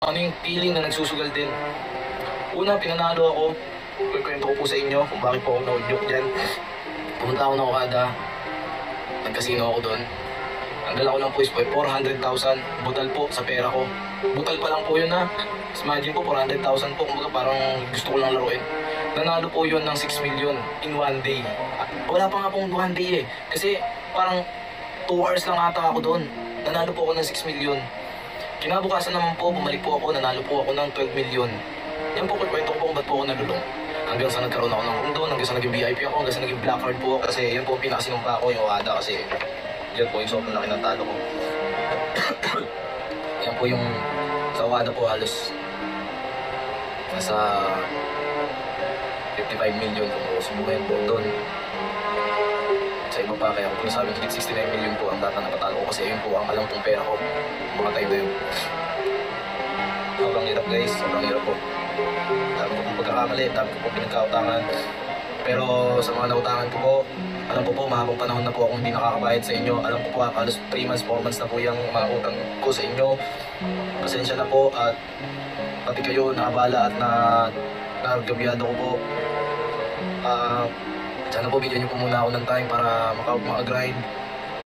ano yung feeling na nagsusugal din. Una, pinanalo ako. Kwento ko po sa inyo kung bakit po ako na-joke dyan. Pumunta ako ng Okada. Nagkasino ako doon. Ang dala ko lang po is 400,000. Butal po sa pera ko. Butal pa lang po yun ha. Imagine po 400,000 po. Kumbaga parang gusto ko lang laruin. Nanalo po yun ng 6 million in one day. Wala pa nga pong one day eh. Kasi parang 2 hours lang ata ako doon. Nanalo po ako ng 6 million. Kinabukasan naman po, bumalik po ako, nanalo po ako ng 12 million. Yan po, kwento ko po kung ba't po ako nalulong. Hanggang sa nagkaroon ako ng room doon, hanggang sa naging VIP ako, hanggang sa naging black card po ako. Kasi yun po, pinakasinumpa ako yung Okada kasi yan po yung sobrang laki ng talo ko. Yan po yung sa Okada po halos nasa 55 million kung subuhin po doon. Sa iba pa, kaya ako po nasabing 69 million po ang data na patalo ko kasi yun po ang alam pong pera ko mga time na yun. Sobrang hirap guys, sobrang hirap po. Dami ko pong pagkakamali, dami ko pong pinagkautangan. Pero sa mga nautangan ko po, alam ko po mahabang panahon na po akong hindi nakakabayad sa inyo. Alam ko po halos 3 months, 4 months na po yung mga utang ko sa inyo. Pasensya na po at pati kayo nakabala at nagabiyado ko po. Sana po bigyan niyo po muna ako ng time para maka-grind.